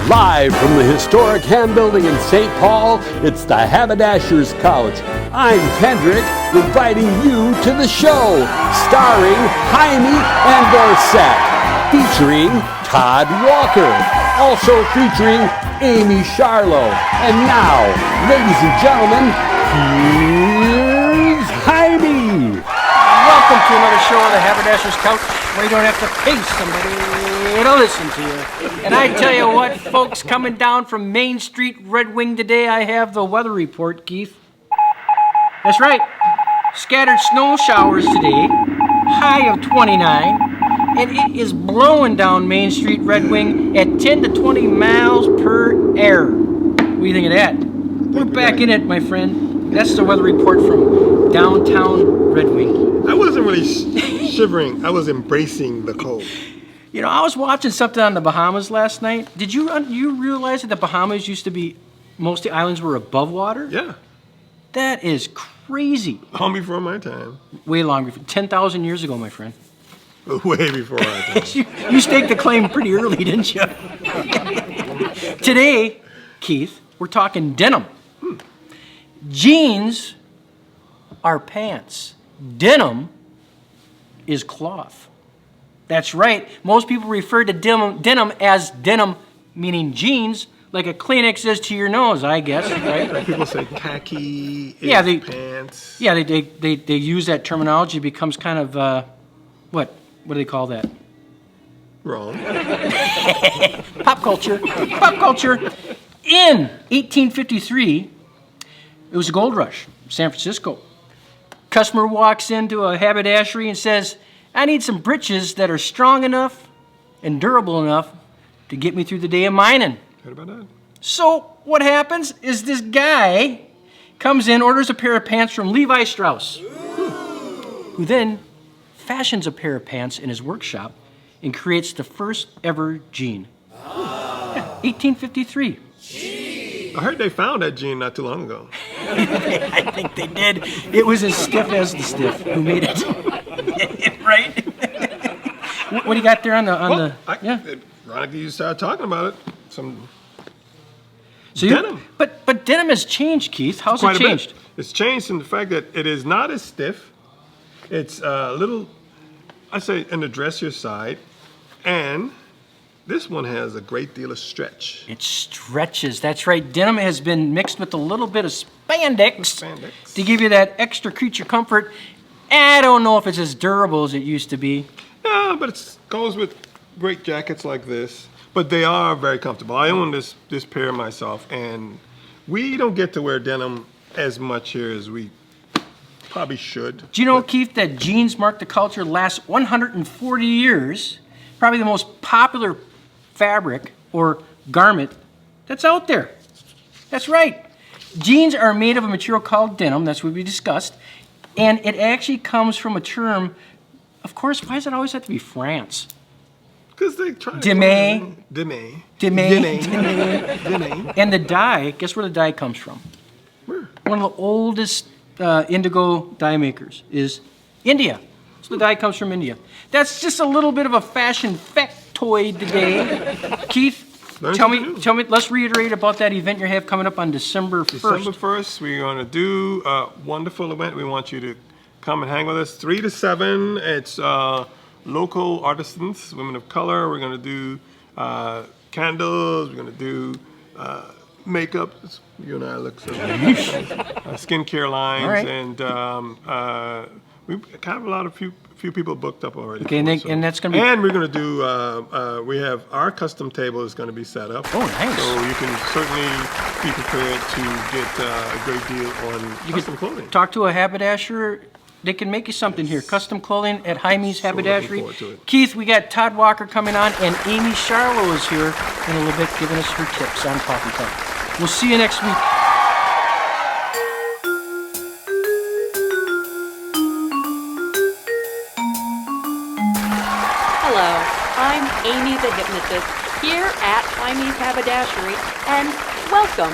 Live from the historic Ham Building in St. Paul, it's the Haberdashers Couch. I'm Kendrick, inviting you to the show, starring Heimie and Dorsett, featuring Todd Walker, also featuring Amy Charlo. And now, ladies and gentlemen, here's Heimie. Welcome to another show on the Haberdashers Couch, where you don't have to pay somebody to listen to you. And I tell you what, folks, coming down from Main Street, Red Wing today, I have the weather report, Keith. That's right. Scattered snow showers today, high of 29, and it is blowing down Main Street, Red Wing at 10 to 20 miles per hour. What do you think of that? We're back in it, my friend. That's the weather report from downtown Red Wing. I wasn't really shivering. I was embracing the cold. You know, I was watching something on the Bahamas last night. Did you realize that the Bahamas used to be, most of the islands were above water? Yeah. That is crazy. Long before my time. Way longer, 10,000 years ago, my friend. Way before my time. You staked the claim pretty early, didn't you? Today, Keith, we're talking denim. Jeans are pants. Denim is cloth. That's right. Most people refer to denim as denim, meaning jeans, like a Kleenex is to your nose, I guess, right? Like people say khaki is pants. Yeah, they use that terminology. It becomes kind of, what do they call that? Wrong. Pop culture. Pop culture. In 1853, it was a gold rush, San Francisco. Customer walks into a haberdashery and says, I need some breeches that are strong enough and durable enough to get me through the day of mining. Heard about that? So what happens is this guy comes in, orders a pair of pants from Levi Strauss, who then fashions a pair of pants in his workshop and creates the first ever jean. Yeah, 1853. I heard they found that jean not too long ago. I think they did. It was as stiff as the stiff who made it. Right? What do you got there on the? Ironically, you started talking about it. Denim. But denim has changed, Keith. How's it changed? It's changed in the fact that it is not as stiff. It's a little, I say, in the dressier side, and this one has a great deal of stretch. It stretches. That's right. Denim has been mixed with a little bit of spandex to give you that extra creature comfort. I don't know if it's as durable as it used to be. Yeah, but it goes with great jackets like this. But they are very comfortable. I own this pair myself, and we don't get to wear denim as much here as we probably should. Do you know, Keith, that jeans mark the culture last 140 years? Probably the most popular fabric or garment that's out there. That's right. Jeans are made of a material called denim. That's what we discussed. And it actually comes from a term, of course, why does it always have to be France? Because they try to... Deme. And the dye, guess where the dye comes from? Where? One of the oldest indigo dye makers is India. So the dye comes from India. That's just a little bit of a fashion factoid today. Keith, tell me, let's reiterate about that event you have coming up on December 1st. December 1st, we're going to do a wonderful event. We want you to come and hang with us 3 to 7. It's local artisans, women of color. We're going to do candles. We're going to do makeup. You and I look so skincare lines. All right. And we have a lot of few people booked up already. Okay, and that's going to be... And we're going to do, we have our custom table is going to be set up. Oh, nice. So you can certainly be prepared to get a great deal on custom clothing. Talk to a haberdasher. They can make you something here. Custom clothing at Hymie's Haberdashery. Looking forward to it. Keith, we got Todd Walker coming on, and Amy Charlo is here in a little bit giving us her tips on Coffee Talk. We'll see you next week. Hello, I'm Amye the Hypnotist here at Hymie's Haberdashery, and welcome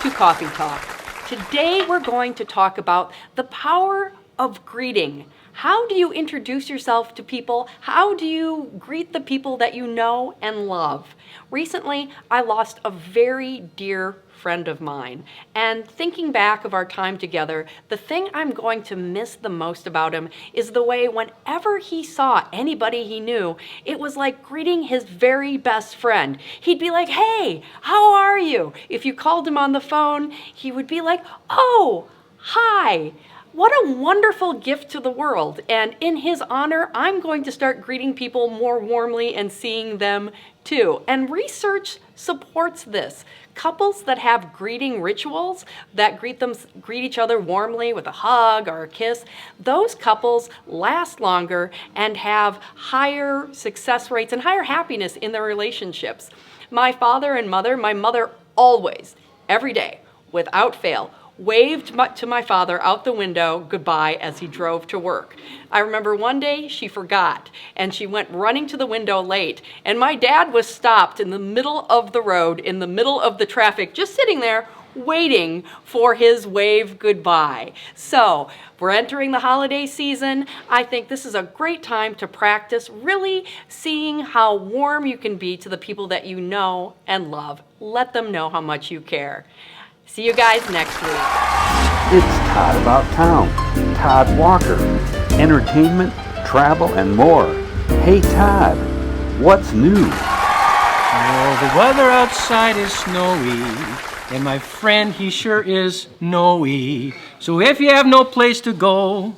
to Coffee Talk. Today we're going to talk about the power of greeting. How do you introduce yourself to people? How do you greet the people that you know and love? Recently, I lost a very dear friend of mine, and thinking back of our time together, the thing I'm going to miss the most about him is the way whenever he saw anybody he knew, it was like greeting his very best friend. He'd be like, "Hey, how are you?" If you called him on the phone, he would be like, "Oh, hi." What a wonderful gift to the world. And in his honor, I'm going to start greeting people more warmly and seeing them too. And research supports this. Couples that have greeting rituals that greet each other warmly with a hug or a kiss, those couples last longer and have higher success rates and higher happiness in their relationships. My father and mother, my mother always, every day, without fail, waved to my father out the window goodbye as he drove to work. I remember one day she forgot and she went running to the window late, and my dad was stopped in the middle of the road, in the middle of the traffic, just sitting there waiting for his wave goodbye. So we're entering the holiday season. I think this is a great time to practice really seeing how warm you can be to the people that you know and love. Let them know how much you care. See you guys next week. It's Todd About Town, Todd Walker, entertainment, travel, and more. Hey Todd, what's new? Well, the weather outside is snowy, and my friend, he sure is snowy. So if you have no place to go,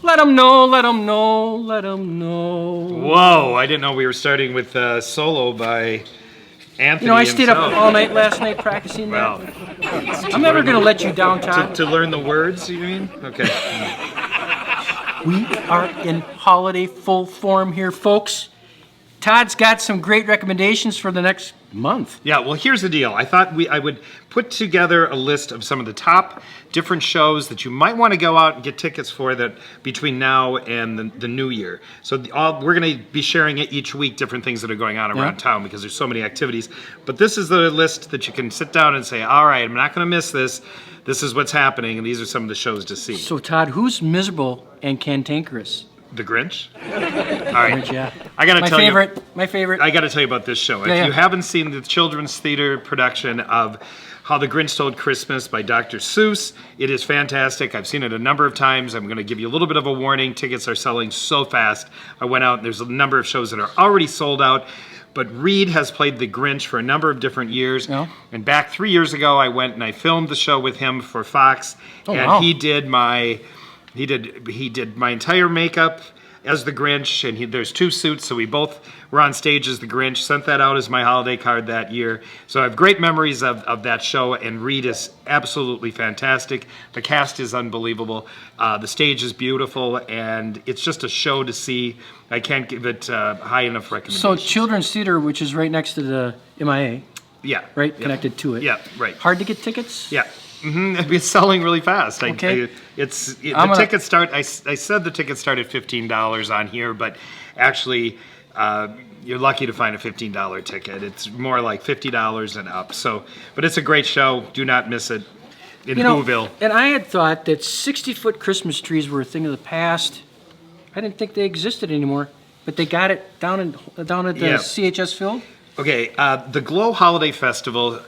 let 'em know, let 'em know, let 'em know. Whoa, I didn't know we were starting with solo by Anthony. You know, I stayed up himself. all night last night practicing Well, that. I'm never going to let you down, Todd. to learn the words, you mean? Okay. We are in holiday full form here, folks. Todd's got some great recommendations for the next month. Yeah, well, here's the deal. I thought I would put together a list of some of the top different shows that you might want to go out and get tickets for that between now and the new year. So we're going to be sharing it each week, different things that are going on around town because there's so many activities. But this is the list that you can sit down and say, all right, I'm not going to miss this. This is what's happening, and these are some of the shows to see. So, Todd, who's miserable and cantankerous? The Grinch? All right. Yeah. I got to tell you. My favorite. I got to tell you about this show. If you haven't seen the children's theater production of How the Grinch Stole Christmas by Dr. Seuss, it is fantastic. I've seen it a number of times. I'm going to give you a little bit of a warning. Tickets are selling so fast. I went out and there's a number of shows that are already sold out. But Reed has played the Grinch for a number of different years. Yeah. And back 3 years ago, I went and I filmed the show with him for Fox. Wow. He did my entire makeup as the Grinch, and there's two suits, so we both were on stage as the Grinch. Sent that out as my holiday card that year. So I have great memories of that show, and Reed is absolutely fantastic. The cast is unbelievable. The stage is beautiful, and it's just a show to see. I can't give it high enough recommendation. So children's theater, which is right next to the MIA, Yeah. right? Yep. Connected to it. Yeah, right. Hard to get tickets? Yeah. It's selling really fast. Okay. The tickets start. I said the tickets start at $15 on here, but actually, you're lucky to find a $15 ticket. It's more like $50 and up. So, but it's a great show. Do not miss it in Whoville. And I had thought that 60-foot Christmas trees were a thing of the past. I didn't think they existed anymore, but they got it down at the CHS Field. Okay, the Glow Holiday Festival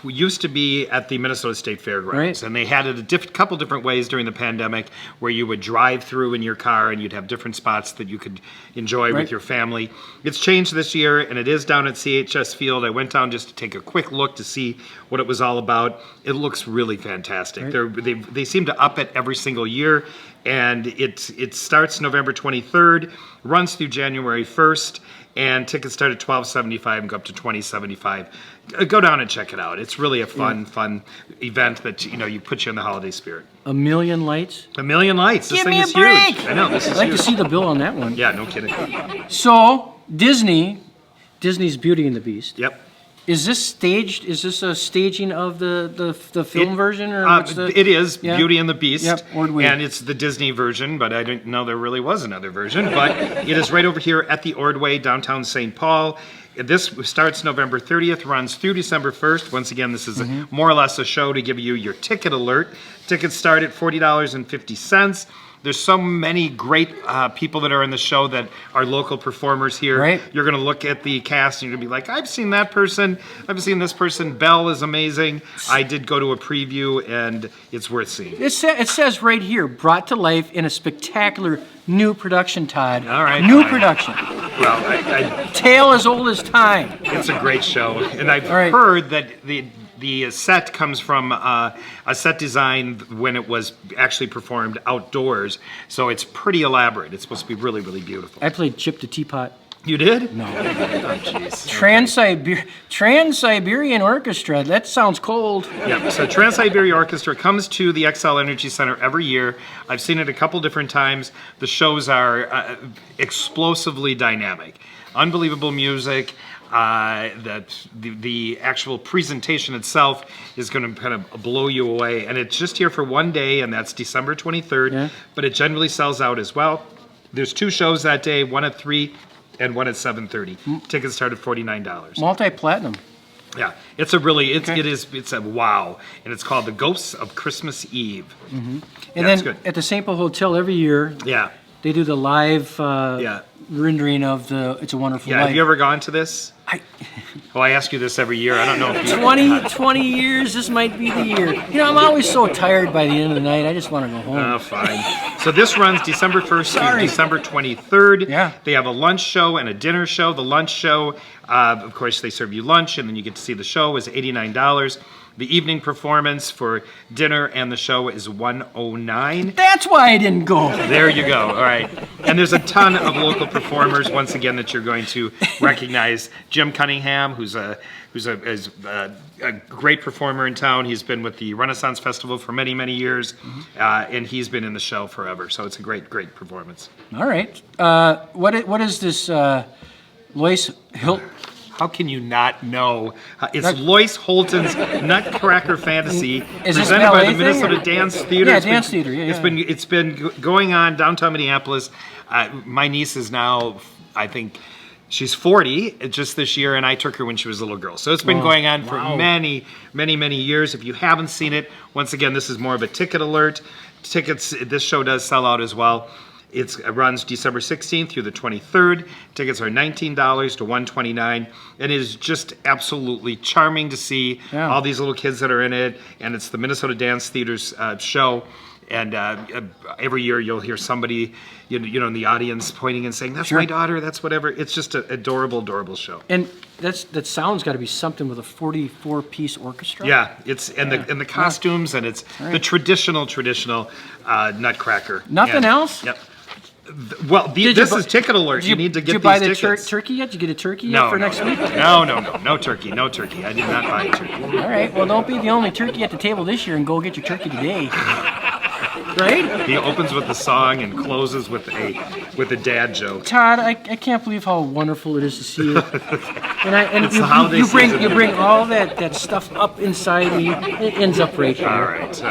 used to be at the Minnesota State Fairgrounds, Right. and they had it a couple different ways during the pandemic where you would drive through in your car and you'd have different spots that you could enjoy with your family. It's changed this year, and it is down at CHS Field. I went down just to take a quick look to see what it was all about. It looks really fantastic. Right. They seem to up it every single year, and it starts November 23rd, runs through January 1st, and tickets start at $12.75 and go up to $20.75. Go down and check it out. It's really a fun event that you puts you in the holiday spirit. A million lights. A million lights. This Give thing me a is break! huge. I know this is I'd like huge. to see the bill on that one. Yeah, no kidding. So Disney's Beauty and the Beast. Yep. Is this staged? Is this a staging of the film version, or what's the? It is Yeah. Beauty and the Beast, Yep, Ordway. and it's the Disney version, but I didn't know there really was another version. But it is right over here at the Ordway, downtown St. Paul. This starts November 30th, runs through December 1st. Once again, this is more or less a show to give you your ticket alert. Tickets start at $40.50. There's so many great people that are in the show that are local performers here. Right. You're going to look at the cast and you're going to be like, I've seen that person. I've seen this person. Belle is amazing. I did go to a preview and it's worth seeing. It says right here, brought to life in a spectacular new production, Todd. All right. New production. Well, Tale as old as time. it's a great show. And I've right. heard that the set comes from a set design when it was actually performed outdoors. So it's pretty elaborate. It's supposed to be really, really beautiful. I played Chip the Teapot. You did? No. Oh, jeez. Trans-Siberian Orchestra. That sounds cold. Yeah, so Trans-Siberian Orchestra comes to the XL Energy Center every year. I've seen it a couple different times. The shows are explosively dynamic. Unbelievable music. The actual presentation itself is going to kind of blow you away. And it's just here for one day, and that's December 23rd. Yeah. But it generally sells out as well. There's 2 shows that day, one at 3 and one at 7:30. Tickets start at $49. Multi-platinum. Yeah, it's a really, it's a wow. And it's called The Ghosts of Christmas Eve. And Yeah, then it's good. at the St. Paul Hotel every year, Yeah. they do the live Yeah. rendering of the It's a Wonderful Yeah, Life. have you ever gone to this? Oh, I ask you this every year. I don't know if you... 20 years, this might be the year. You know, I'm always so tired by the end of the night, I just want to go home. Oh, fine. So this runs December 1st through December 23rd. Yeah. They have a lunch show and a dinner show. The lunch show, of course, they serve you lunch, and then you get to see the show, is $89. The evening performance for dinner and the show is $109. That's why I didn't go. There you go. All right. And there's a ton of local performers, once again, that you're going to recognize. Jim Cunningham, who's a great performer in town. He's been with the Renaissance Festival for many, many years, and he's been in the show forever. So it's a great, great performance. All right. What is this, Lois Hilt? How can you not know? It's Lois Holton's Nutcracker Fantasy, Is this presented by ballet the Minnesota thing, or- Dance Theater. Yeah, It's been- Dance Theater, yeah, It's been going on downtown Minneapolis. My niece is now, I think, she's 40 just this year, and I took her when she was a little girl. So it's been going on for many, many, many years. If you haven't seen it, once again, this is more of a ticket alert. Tickets, this show does sell out as well. It runs December 16th through the 23rd. Tickets are $19 to $129. It is just absolutely charming to see all these little kids that are in it. And it's the Minnesota Dance Theater's show. And every year you'll hear somebody, you know, in the audience pointing and saying, "That's my daughter. That's whatever." It's just an adorable, adorable show. And that sound's got to be something with a 44-piece orchestra. Yeah, it's and the costumes and it's the traditional Nutcracker. Nothing And- else? Yep. Well, this is ticket alert. You need to get Did you buy these the tickets. turkey yet? Did you get a turkey No, yet for no, next no, week? No turkey, no turkey. I did not buy a turkey. All right. Well, don't be the only turkey at the table this year, and go get your turkey today. Right? He opens with a song and closes with a dad joke. Todd, I can't believe how wonderful it is to see you. And It's the holiday you bring season. all that stuff up inside me. It ends up right here. All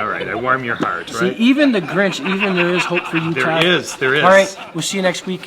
right. I warm your heart, See, right? even the Grinch, even there is hope for you, There Todd. is. All right. We'll see you next week.